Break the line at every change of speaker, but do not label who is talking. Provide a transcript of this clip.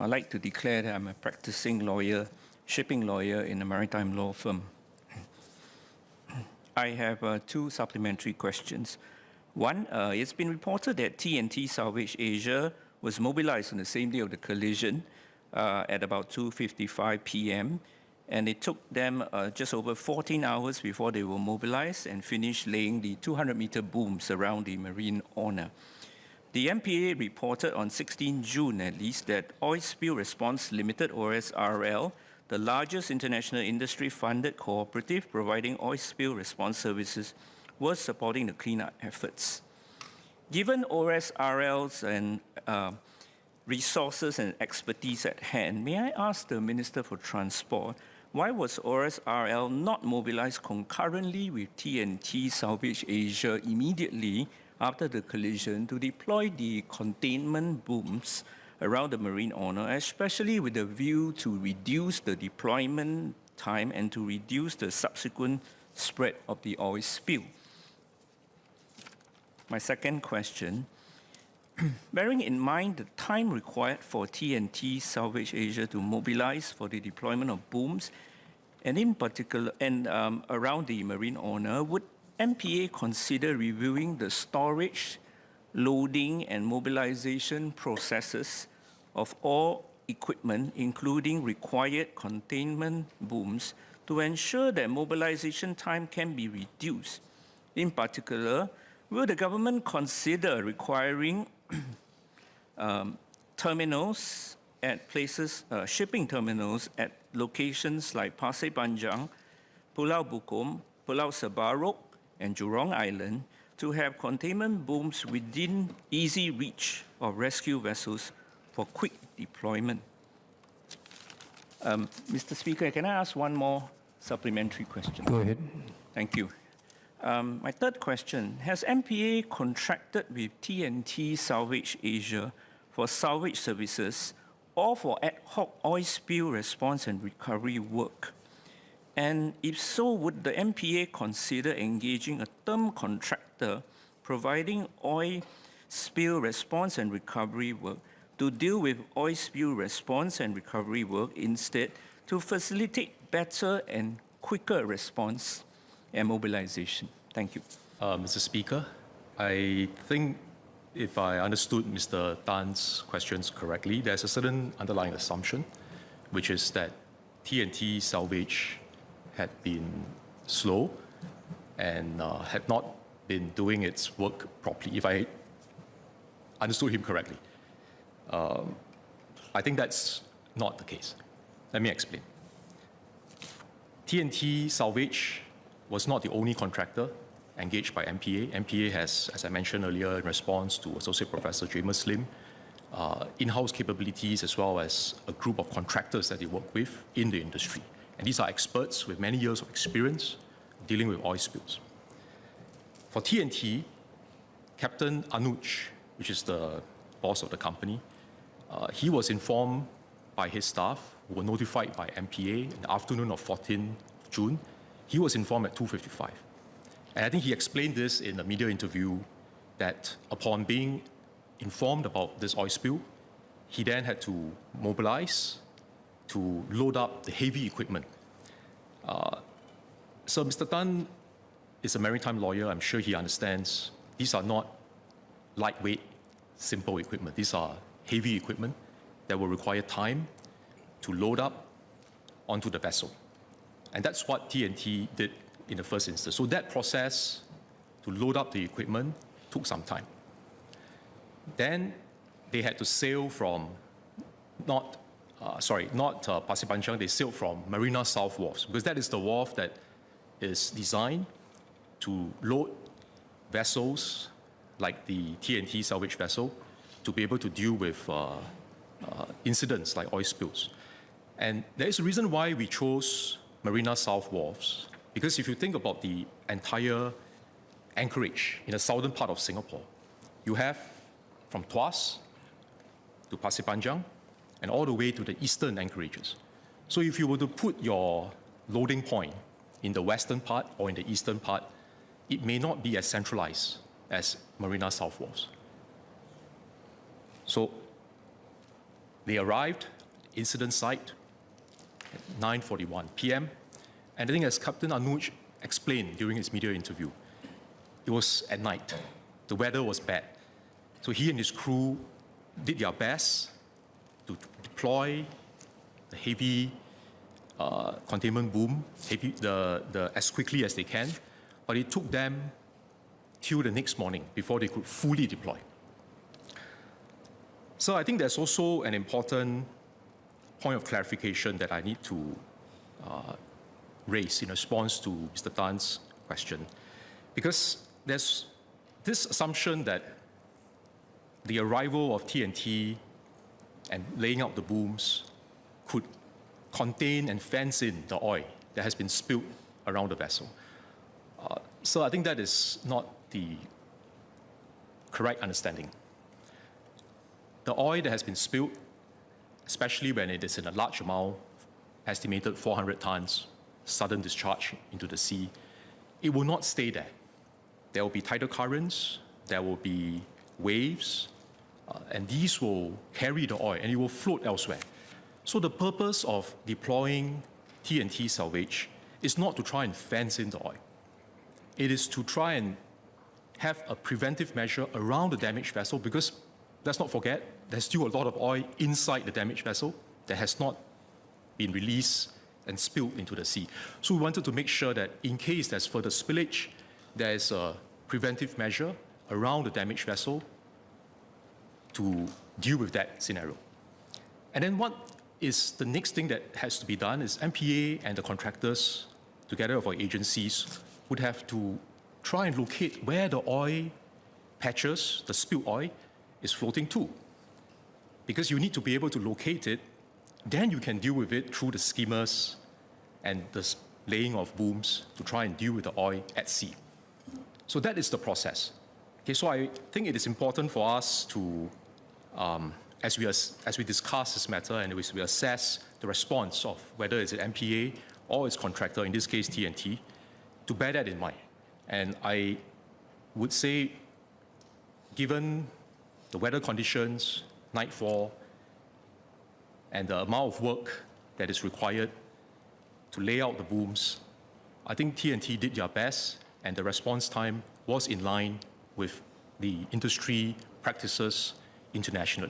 I'd like to declare that I'm a practicing lawyer, shipping lawyer in a maritime law firm. I have two supplementary questions. One, it's been reported that T&T Salvage Asia was mobilized on the same day of the collision at about 2:55 p.m. And it took them just over 14 hours before they were mobilized and finished laying the 200-meter booms around the marine owner. The MPA reported on 16 June at least that Oil Spill Response Limited, OSRL, the largest international industry-funded cooperative providing oil spill response services, was supporting the cleanup efforts. Given OSRL's resources and expertise at hand, may I ask the Minister for Transport, why was OSRL not mobilized concurrently with T&T Salvage Asia immediately after the collision to deploy the containment booms around the marine owner, especially with a view to reduce the deployment time and to reduce the subsequent spread of the oil spill? My second question, bearing in mind the time required for T&T Salvage Asia to mobilize for the deployment of booms, and in particular, around the marine owner, would MPA consider reviewing the storage, loading, and mobilization processes of all equipment, including required containment booms, to ensure that mobilization time can be reduced? In particular, will the government consider requiring terminals at places, shipping terminals at locations like Pasir Panjang, Pulau Bukom, Pulau Sebarok, and Jurong Island to have containment booms within easy reach of rescue vessels for quick deployment? Mr. Speaker, can I ask one more supplementary question?
Go ahead.
Thank you. My third question, has MPA contracted with T&T Salvage Asia for salvage services or for ad hoc oil spill response and recovery work? And if so, would the MPA consider engaging a term contractor providing oil spill response and recovery work to deal with oil spill response and recovery work instead, to facilitate better and quicker response and mobilization? Thank you.
Mr. Speaker, I think if I understood Mr. Tan's questions correctly, there's a certain underlying assumption, which is that T&T Salvage had been slow and had not been doing its work properly, if I understood him correctly. I think that's not the case. Let me explain. T&T Salvage was not the only contractor engaged by MPA. MPA has, as I mentioned earlier, in response to Associate Professor Jamus Lim, in-house capabilities as well as a group of contractors that they work with in the industry. And these are experts with many years of experience dealing with oil spills. For T&T, Captain Anuj, which is the boss of the company, he was informed by his staff, who were notified by MPA in the afternoon of 14 June. He was informed at 2:55. And I think he explained this in a media interview that upon being informed about this oil spill, he then had to mobilize to load up the heavy equipment. So Mr. Tan is a maritime lawyer. I'm sure he understands these are not lightweight, simple equipment. These are heavy equipment that will require time to load up onto the vessel. And that's what T&T did in the first instance. So that process to load up the equipment took some time. Then they had to sail from not Pasir Panjang, they sailed from Marina South Wharves, because that is the wharf that is designed to load vessels like the T&T salvage vessel to be able to deal with incidents like oil spills. And there is a reason why we chose Marina South Wharves, because if you think about the entire anchorage in the southern part of Singapore, you have from Tuas to Pasir Panjang and all the way to the eastern anchorages. So if you were to put your loading point in the western part or in the eastern part, it may not be as centralized as Marina South Wharves. So They arrived, incident site, at 9:41 p.m. And I think as Captain Anuj explained during his media interview, it was at night. The weather was bad. So he and his crew did their best to deploy the heavy containment boom as quickly as they can, but it took them till the next morning before they could fully deploy. So I think there's also an important point of clarification that I need to raise in response to Mr. Tan's question, because there's this assumption that the arrival of T&T and laying out the booms could contain and fence in the oil that has been spilled around the vessel. So I think that is not the correct understanding. The oil that has been spilled, especially when it is in a large amount, estimated 400 tons, sudden discharge into the sea, it will not stay there. There will be tidal currents, there will be waves, and these will carry the oil and it will float elsewhere. So the purpose of deploying T&T Salvage is not to try and fence in the oil. It is to try and have a preventive measure around the damaged vessel, because let's not forget, there's still a lot of oil inside the damaged vessel that has not been released and spilled into the sea. So we wanted to make sure that in case there's further spillage, there is a preventive measure around the damaged vessel to deal with that scenario. And then what is the next thing that has to be done is MPA and the contractors, together with our agencies, would have to try and locate where the oil patches, the spilled oil, is floating to. Because you need to be able to locate it, then you can deal with it through the skimmers and the laying of booms to try and deal with the oil at sea. So that is the process. Okay, so I think it is important for us to, as we discuss this matter and as we assess the response of whether it's an MPA or its contractor, in this case T&T, to bear that in mind. And I would say, given the weather conditions, nightfall, and the amount of work that is required to lay out the booms, I think T&T did their best, and the response time was in line with the industry practices internationally.